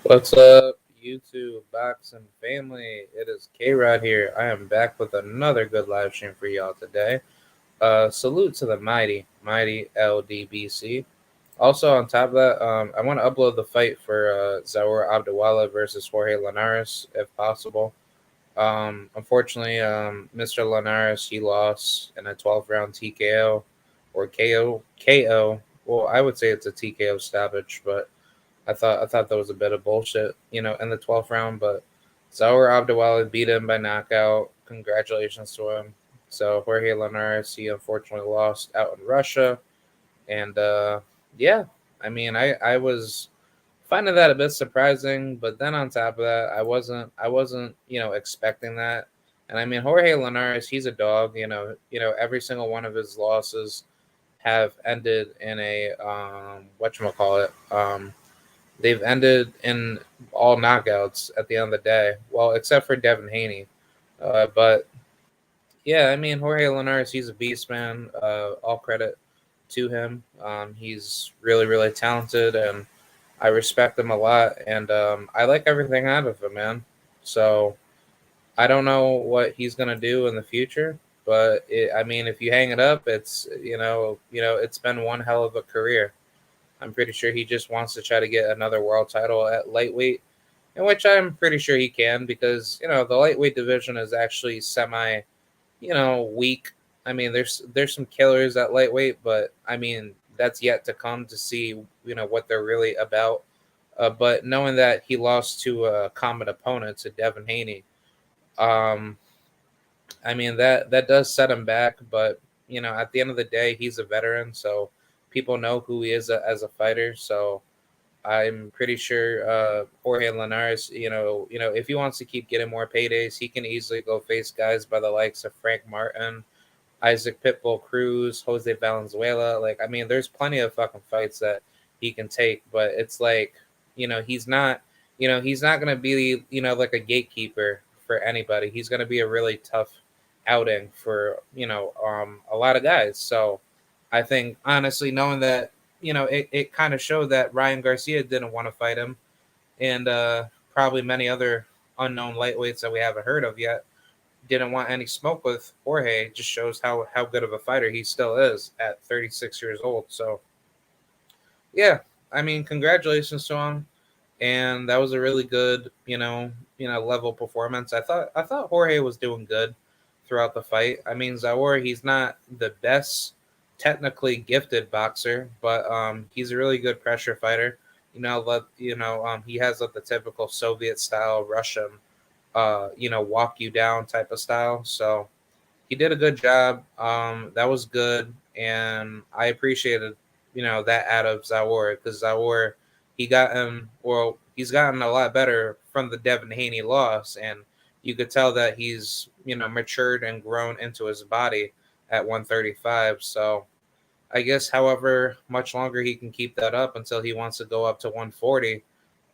What's up, YouTube, boxing family? It is K Rod here. I am back with another good live stream for y'all today. Salute to the mighty LDBC. Also, on top of that, I want to upload the fight for Zaur Abdulwala versus Jorge Linares, if possible. Unfortunately, Mr. Linares he lost in a 12th round TKO or KO. Well, I would say it's a TKO stoppage, but I thought that was a bit of bullshit, in the 12th round. But Zaur Abdulwali beat him by knockout. Congratulations to him. So Jorge Linares, he unfortunately lost out in Russia, and yeah, I was finding that a bit surprising. But then on top of that, I wasn't expecting that. And I mean Jorge Linares, he's a dog. Every single one of his losses have ended in a whatchamacallit. They've ended in all knockouts at the end of the day. Well, except for Devin Haney. But yeah, I mean Jorge Linares, he's a beast, man. All credit to him. He's really, really talented, and I respect him a lot. And I like everything out of him, man. So I don't know what he's gonna do in the future, but I mean, if you hang it up, it's it's been one hell of a career. I'm pretty sure he just wants to try to get another world title at lightweight, in which I'm pretty sure he can because the lightweight division is actually semi weak. I mean, there's some killers at lightweight, but I mean that's yet to come to see what they're really about. But knowing that he lost to a common opponent, to Devin Haney, um, I mean that does set him back. But at the end of the day, he's a veteran, so people know who he is as a fighter. So I'm pretty sure Jorge Linares, if he wants to keep getting more paydays, he can easily go face guys by the likes of Frank Martin, Isaac Pitbull Cruz, Jose Valenzuela. Like, I mean, there's plenty of fucking fights that he can take, but it's like, he's not, he's not gonna be, like a gatekeeper for anybody. He's gonna be a really tough outing for a lot of guys. So I think honestly, knowing that it kind of showed that Ryan Garcia didn't want to fight him, and probably many other unknown lightweights that we haven't heard of yet didn't want any smoke with Jorge. It just shows how good of a fighter he still is at 36 years old. So yeah, I mean, congratulations to him, and that was a really good level performance. I thought Jorge was doing good throughout the fight. I mean, Zaur, he's not the best technically gifted boxer, but he's a really good pressure fighter. He has like the typical Soviet style Russian, walk you down type of style. So he did a good job. That was good, and I appreciated that out of Zaur because Zaur he's gotten a lot better from the Devin Haney loss, and you could tell that he's matured and grown into his body at 135. So I guess however much longer he can keep that up until he wants to go up to 140.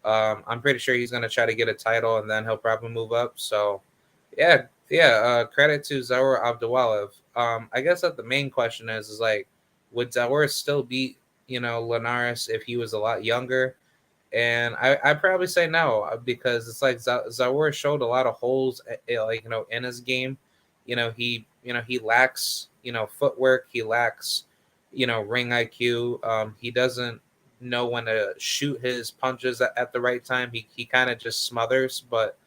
I'm pretty sure he's going to try to get a title and then he'll probably move up. So yeah, yeah. Credit to Zaur Abdulwalev. I guess that the main question is like, would Zaur still beat Linares if he was a lot younger? And I probably say no because it's like Zaur showed a lot of holes, like in his game. He lacks footwork. He lacks ring IQ. He doesn't know when to shoot his punches at the right time. He kind of just smothers, but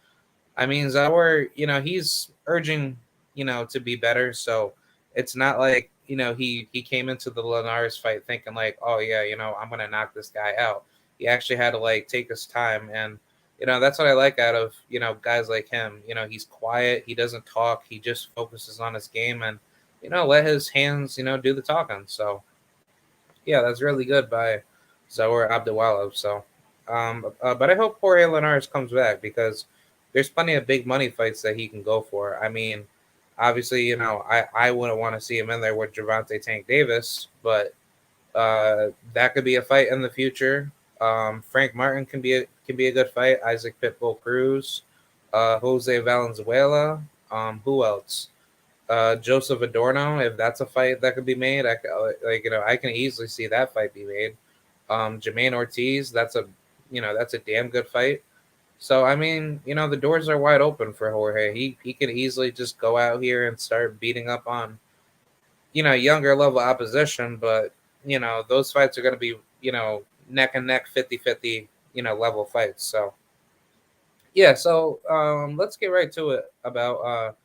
I mean, Zaur, he's urging, to be better. So it's not like, he came into the Linares fight thinking like, oh yeah, I'm gonna knock this guy out. He actually had to like take his time, and that's what I like out of guys like him. He's quiet. He doesn't talk. He just focuses on his game, and let his hands do the talking. So yeah, that's really good by Zaur Abdulwalev. So, but I hope Jorge Linares comes back because there's plenty of big money fights that he can go for. I mean, obviously, I wouldn't want to see him in there with Javante Tank Davis, but that could be a fight in the future. Frank Martin can be a good fight. Isaac Pitbull Cruz, Jose Valenzuela. Who else? Joseph Adorno. If that's a fight that could be made, I can easily see that fight be made. Jermaine Ortiz. That's a that's a damn good fight. So I mean, the doors are wide open for Jorge. He could easily just go out here and start beating up on younger level opposition, but those fights are going to be neck and neck 50-50 level fights. So yeah, so let's get right to it about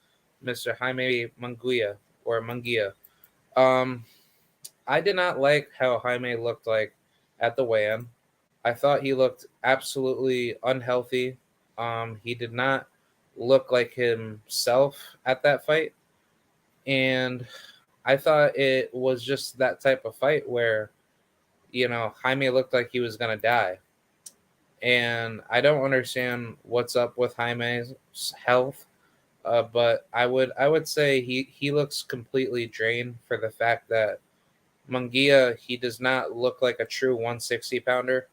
Mr. Jaime Munguia or Munguia. Um, I did not like how Jaime looked like at the weigh-in. I thought he looked absolutely unhealthy. He did not look like himself at that fight, and I thought it was just that type of fight where Jaime looked like he was gonna die, and I don't understand what's up with Jaime's health. But I would say he looks completely drained for the fact that Munguia, he does not look like a true 160 pounder.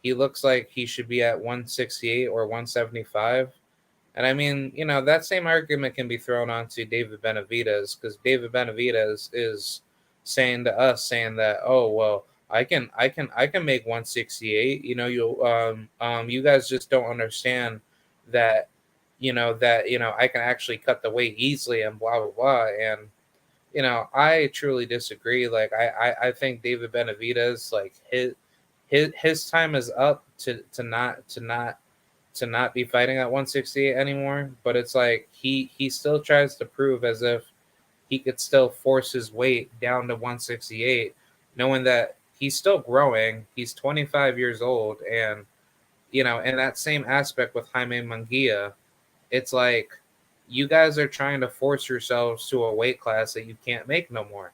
He looks like he should be at 168 or 175. And I mean, that same argument can be thrown onto David Benavidez, because David Benavidez is saying to us, saying that, oh well, I can make 168. You guys just don't understand that, I can actually cut the weight easily and blah blah blah. And I truly disagree. Like I think David Benavidez, like his time is up to not be fighting at 168 anymore. But it's like he still tries to prove as if he could still force his weight down to 168, knowing that he's still growing. He's 25 years old, and in that same aspect with Jaime Munguia, it's like you guys are trying to force yourselves to a weight class that you can't make no more.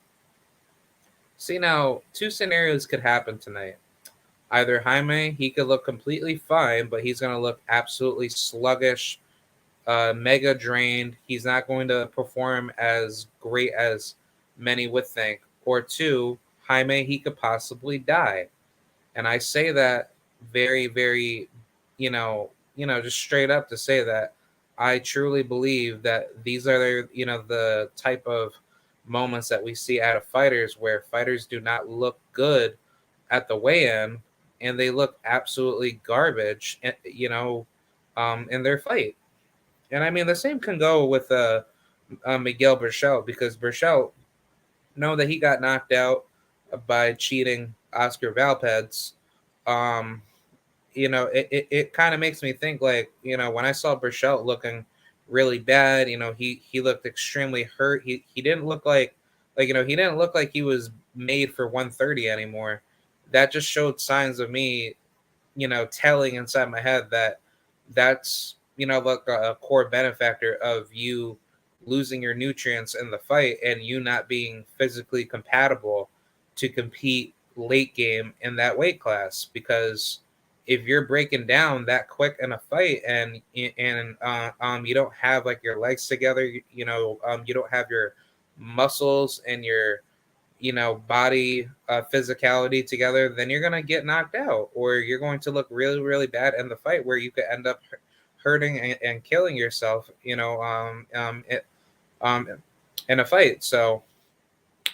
See, now two scenarios could happen tonight. Either Jaime, he could look completely fine, but he's going to look absolutely sluggish, mega drained. He's not going to perform as great as many would think. Or two, Jaime, he could possibly die. And I say that very, very, just straight up to say that I truly believe that these are, the type of moments that we see out of fighters where fighters do not look good at the weigh-in, and they look absolutely garbage, in their fight. And I mean, the same can go with Miguel Berchelt, because Berchelt, know that he got knocked out by cheating Oscar Valpeds. Um, it kind of makes me think, like, when I saw Berchelt looking really bad, he looked extremely hurt. He didn't look he didn't look like he was made for 130 anymore. That just showed signs of me, telling inside my head that that's, like a core benefactor of you losing your nutrients in the fight and you not being physically compatible to compete late game in that weight class. Because if you're breaking down that quick in a fight, and you don't have like your legs together, you don't have your muscles and your body physicality together, then you're gonna get knocked out, or you're going to look really really bad in the fight, where you could end up hurting and killing yourself, um, in a fight. So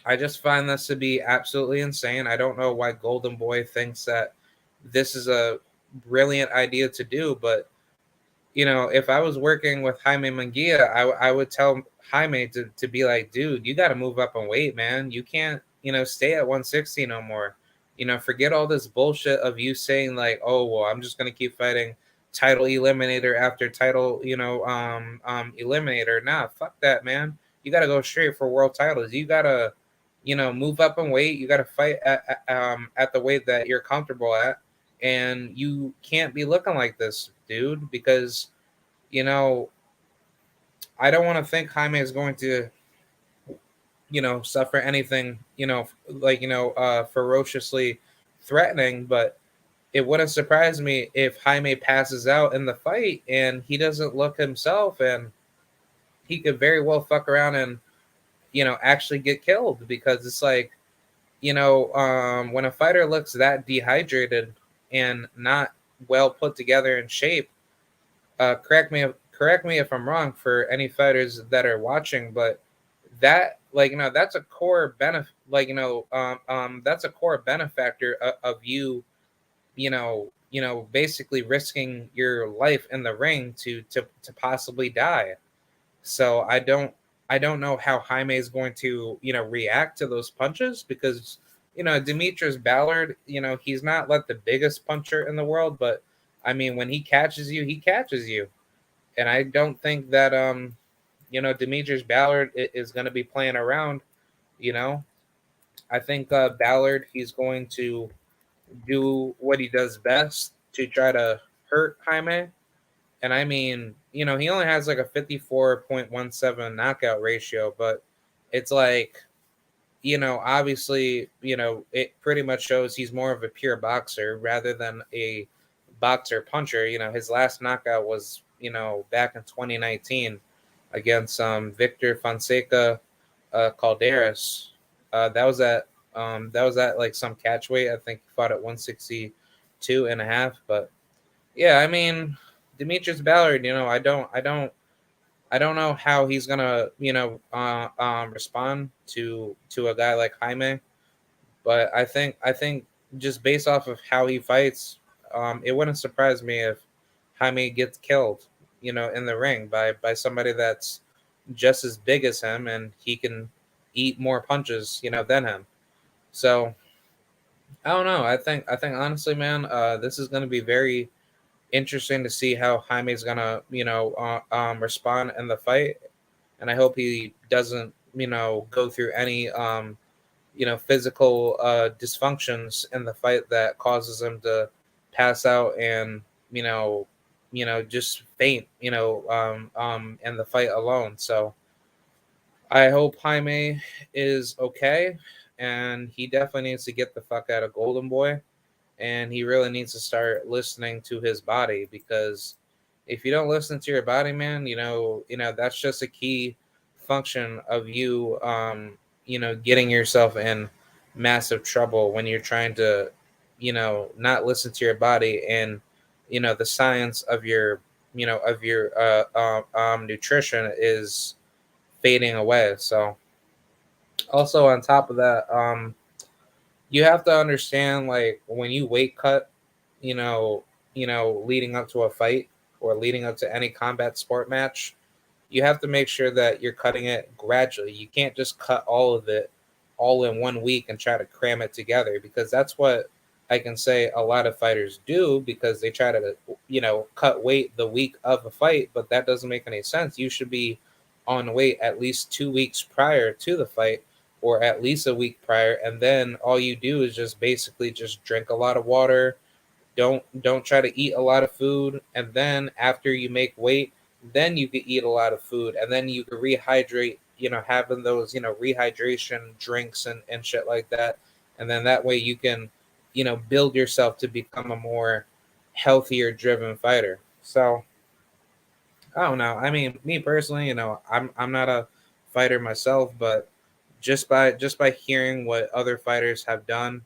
I just find this to be absolutely insane. I don't know why Golden Boy thinks that this is a brilliant idea to do, but if I was working with Jaime Munguia, I would tell Jaime to be like, dude, you got to move up and weight, man. You can't, stay at 160 no more. Forget all this bullshit of you saying like, oh, well, I'm just going to keep fighting title eliminator after title, eliminator. Nah, fuck that, man. You got to go straight for world titles. You got to, move up and weight. You got to fight at the weight that you're comfortable at. And you can't be looking like this, dude, because you know I don't want to think Jaime is going to suffer anything ferociously threatening. But it wouldn't surprise me if Jaime passes out in the fight and he doesn't look himself, and he could very well fuck around and actually get killed. Because it's like, when a fighter looks that dehydrated and not well put together in shape, correct me if I'm wrong for any fighters that are watching, but that, that's a core benefit, that's a core benefactor of you basically risking your life in the ring to possibly die. So I don't know how Jaime is going to react to those punches because Demetrius Ballard, he's not like the biggest puncher in the world, but I mean when he catches you, and I don't think that Demetrius Ballard is going to be playing around. You know, I think Ballard, he's going to do what he does best to try to hurt Jaime. And I mean, he only has like a 54.17 knockout ratio, but it's like, obviously, it pretty much shows he's more of a pure boxer rather than a boxer puncher. His last knockout was, back in 2019 against Victor Fonseca Calderas. That was at like some catch weight. I think he fought at 162 and a half. But yeah, I mean, Demetrius Ballard, I don't know how he's gonna, respond to a guy like Jaime. But I think just based off of how he fights, it wouldn't surprise me if Jaime gets killed, in the ring by somebody that's just as big as him and he can eat more punches, than him. So I don't know. I think honestly, man, this is going to be very interesting to see how Jaime's gonna, respond in the fight, and I hope he doesn't, go through any, physical dysfunctions in the fight that causes him to pass out and, you know, just faint, in the fight alone. So I hope Jaime is okay, and he definitely needs to get the fuck out of Golden Boy, and he really needs to start listening to his body because if you don't listen to your body, man, that's just a key function of you, getting yourself in massive trouble when you're trying to, not listen to your body and, the science of your nutrition is fading away. So also on top of that, you have to understand like when you weight cut, you know, leading up to a fight or leading up to any combat sport match, you have to make sure that you're cutting it gradually. You can't just cut all of it all in 1 week and try to cram it together because that's what I can say a lot of fighters do because they try to, cut weight the week of a fight, but that doesn't make any sense. You should be on weight at least 2 weeks prior to the fight or at least a week prior, and then all you do is just basically just drink a lot of water. Don't try to eat a lot of food, and then after you make weight, then you can eat a lot of food, and then you can rehydrate, having those, rehydration drinks and shit like that, and then that way you can, build yourself to become a more healthier driven fighter. So I don't know. I mean, me personally, I'm not a fighter myself, but just by hearing what other fighters have done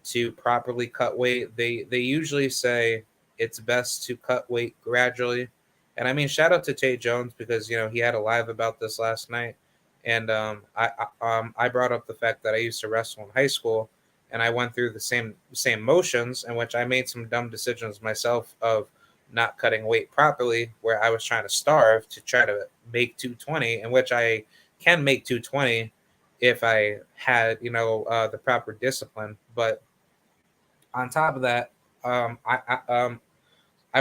to properly cut weight, they usually say it's best to cut weight gradually. And I mean, shout out to Tay Jones because he had a live about this last night, and I brought up the fact that I used to wrestle in high school, and I went through the same motions in which I made some dumb decisions myself of not cutting weight properly, where I was trying to starve to try to make 220, in which I can make 220 if I had the proper discipline. But on top of that, I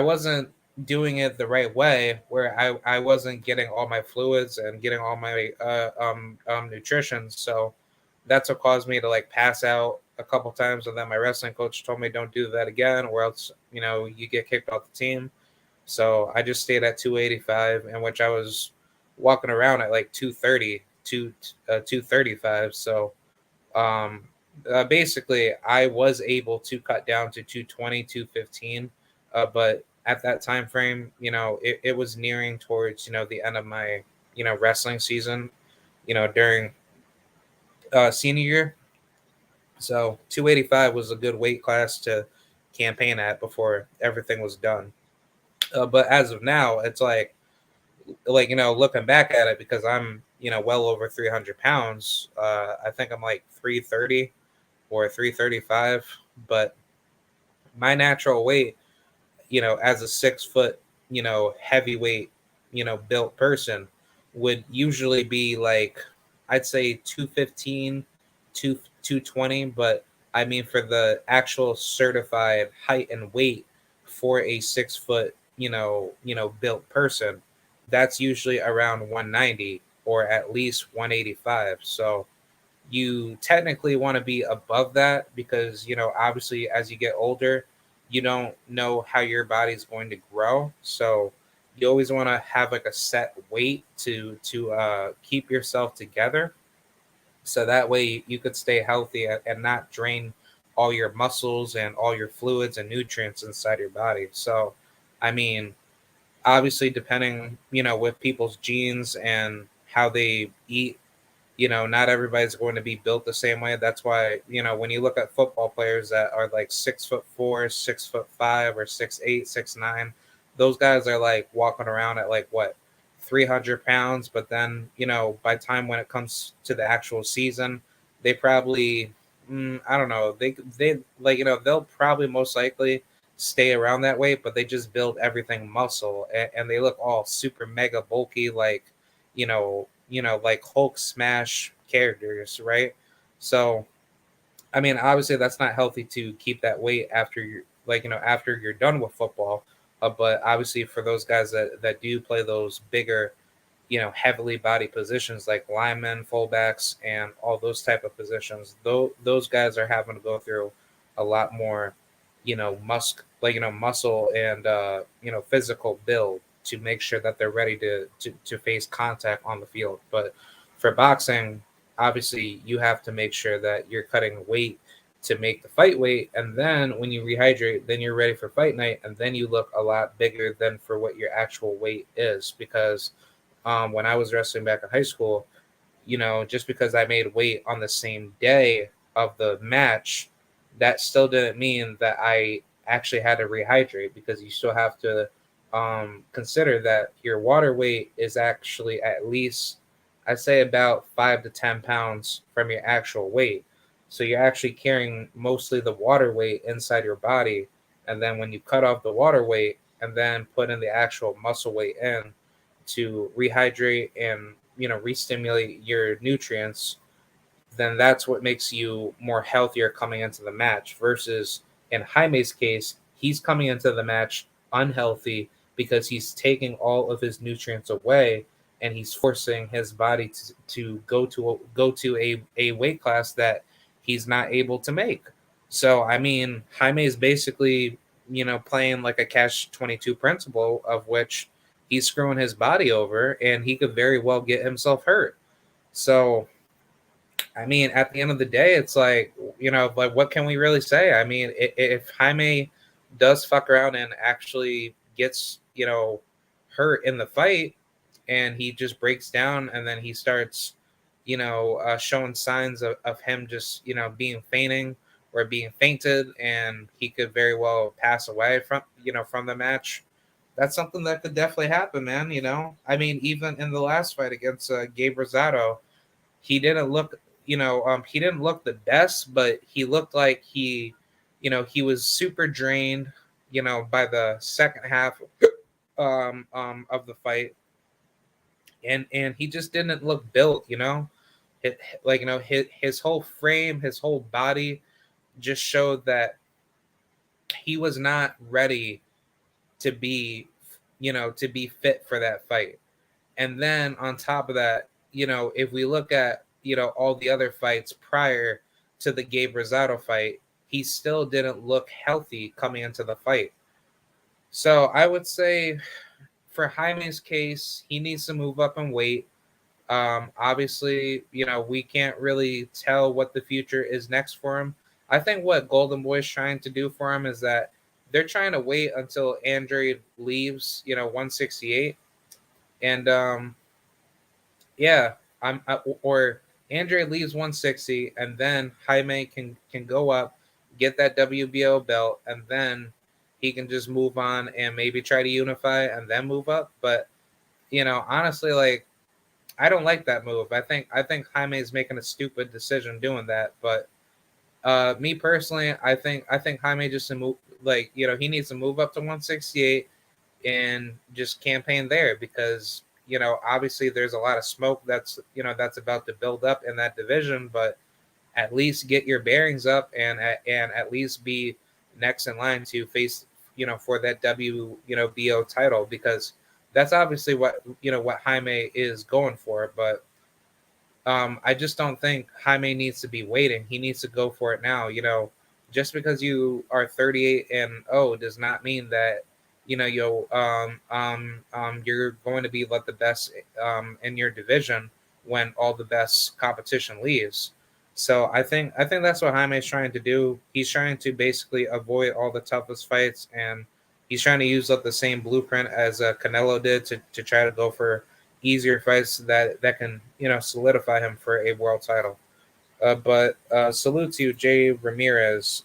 wasn't doing it the right way, where I wasn't getting all my fluids and getting all my nutrition. So that's what caused me to like pass out a couple times, and then my wrestling coach told me don't do that again, or else you get kicked off the team. So I just stayed at 285, in which I was walking around at like 230, 235. So um, basically, I was able to cut down to 220, 215. But at that time frame, it was nearing towards, the end of my, wrestling season, during senior year. So 285 was a good weight class to campaign at before everything was done. But as of now, it's looking back at it because I'm well over 300 pounds. I think I'm like 330 or 335, but my natural weight, as a 6 foot, heavyweight, built person would usually be like, I'd say 215, 220. But I mean, for the actual certified height and weight for a 6 foot, built person, that's usually around 190 or at least 185. So you technically want to be above that because obviously as you get older you don't know how your body's going to grow, so you always want to have like a set weight to keep yourself together, so that way you could stay healthy and not drain all your muscles and all your fluids and nutrients inside your body. So I mean, obviously depending with people's genes and how they eat, not everybody's going to be built the same way. That's why, when you look at football players that are like 6'4", 6'5", or 6'8", 6'9", those guys are like walking around at like what, 300 pounds. But then, by time when it comes to the actual season, they probably, I don't know, they like, they'll probably most likely stay around that weight, but they just build everything muscle and they look all super mega bulky, like, like Hulk smash characters, right? So, I mean, obviously that's not healthy to keep that weight after you're like, after you're done with football. But obviously for those guys that do play those bigger, heavily body positions like linemen, fullbacks, and all those type of positions, though those guys are having to go through a lot more, muscle and physical build to make sure that they're ready to face contact on the field. But for boxing, obviously you have to make sure that you're cutting weight to make the fight weight, and then when you rehydrate, then you're ready for fight night, and then you look a lot bigger than for what your actual weight is. Because when I was wrestling back in high school, just because I made weight on the same day of the match, that still didn't mean that I actually had to rehydrate, because you still have to consider that your water weight is actually at least, I'd say, about 5 to 10 pounds from your actual weight. So you're actually carrying mostly the water weight inside your body. And then when you cut off the water weight and then put in the actual muscle weight in to rehydrate and re-stimulate your nutrients, then that's what makes you more healthier coming into the match. Versus in Jaime's case, he's coming into the match unhealthy because he's taking all of his nutrients away, and he's forcing his body to go to a weight class that he's not able to make. So I mean, Jaime is basically playing like a catch 22 principle, of which he's screwing his body over and he could very well get himself hurt. So I mean, at the end of the day, it's like, like, what can we really say? I mean, if Jaime does fuck around and actually gets, hurt in the fight, and he just breaks down and then he starts, showing signs of him just, being fainting or being fainted, and he could very well pass away from the match. That's something that could definitely happen, man. I mean, even in the last fight against Gabe Rosado, he didn't look, he didn't look the best, but he looked like he was super drained, by the second half of the fight, and he just didn't look built, like his whole frame, his whole body just showed that he was not ready to be, to be fit for that fight. And then on top of that, if we look at, all the other fights prior to the Gabe Rosado fight, he still didn't look healthy coming into the fight. So I would say for Jaime's case, he needs to move up in weight. Obviously, we can't really tell what the future is next for him. I think what Golden Boy's trying to do for him is that they're trying to wait until Andre leaves, 168. And yeah, or Andre leaves 160, and then Jaime can go up, get that WBO belt, and then he can just move on and maybe try to unify and then move up. But honestly, like, I don't like that move. I think Jaime is making a stupid decision doing that. But Me personally, I think Jaime just to move, like, he needs to move up to 168 and just campaign there, because obviously there's a lot of smoke that's about to build up in that division, but at least get your bearings up, and at least be next in line to face for that WBO title, because that's obviously what Jaime is going for. But I just don't think Jaime needs to be waiting. He needs to go for it now. Just because you are 38 and does not mean that you're going to be let the best in your division when all the best competition leaves. So I think that's what Jaime is trying to do. He's trying to basically avoid all the toughest fights, and he's trying to use up the same blueprint as Canelo did to try to go for easier fights that can solidify him for a world title. But salute to you, Jay Ramirez.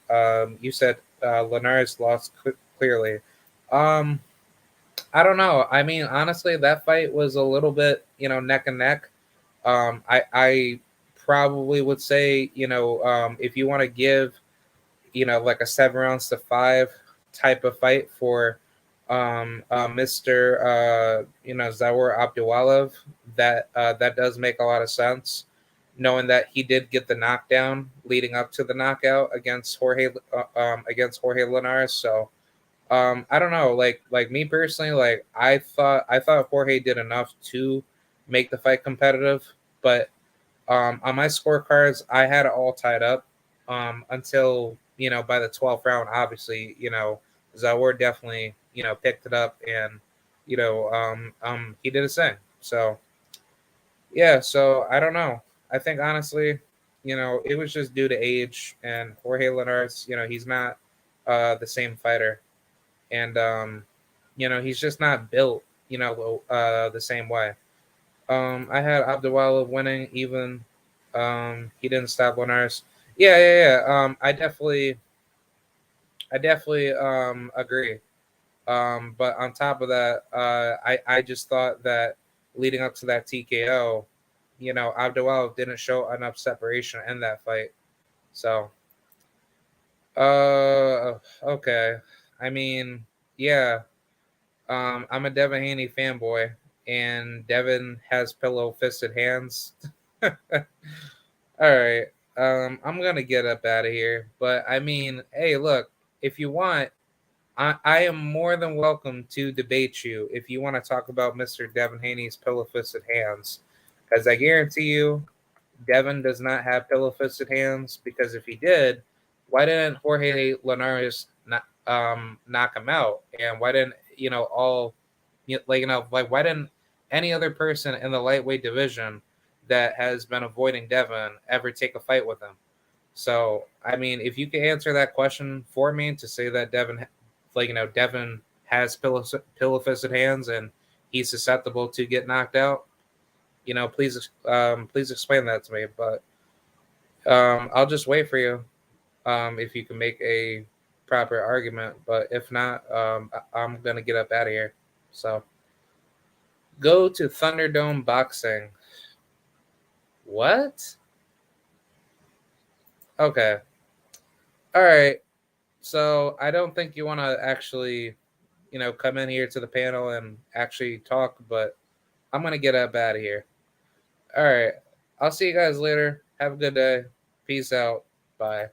You said Linares lost clearly. Um, I don't know. I mean, honestly, that fight was a little bit neck and neck. I probably would say if you want to give like a 7 rounds to 5 type of fight for Mr. Zawar Abdulwalev, that does make a lot of sense, knowing that he did get the knockdown leading up to the knockout against Jorge Linares. So I don't know, like me personally, like I thought Jorge did enough to make the fight competitive, but on my scorecards, I had it all tied up until by the 12th round. Obviously, Zawar definitely picked it up, and he did his thing. So yeah, so I don't know. I think honestly, it was just due to age, and Jorge Linares. He's not the same fighter, and he's just not built the same way. I had Abdulwala winning, even he didn't stop Linares. Yeah, yeah, yeah. I definitely agree. But on top of that, I just thought that leading up to that TKO, Abdulwala didn't show enough separation in that fight. So, okay. I mean, yeah. I'm a Devin Haney fanboy, and Devin has pillow fisted hands. All right. I'm gonna get up out of here. But I mean, hey, look, if you want, I am more than welcome to debate you if you want to talk about Mr. Devin Haney's pillow fisted hands. Because I guarantee you, Devin does not have pillow fisted hands, because if he did, why didn't Jorge Linares knock him out? And why didn't all like why didn't any other person in the lightweight division that has been avoiding Devin ever take a fight with him? So I mean, if you can answer that question for me to say that Devin has pillow fisted hands and he's susceptible to get knocked out, please explain that to me. But I'll just wait for you if you can make a proper argument. But if not, I'm gonna get up out of here. So go to Thunderdome Boxing. What? Okay. All right. So I don't think you want to actually, come in here to the panel and actually talk, but I'm gonna get up out of here. All right. I'll see you guys later. Have a good day. Peace out. Bye.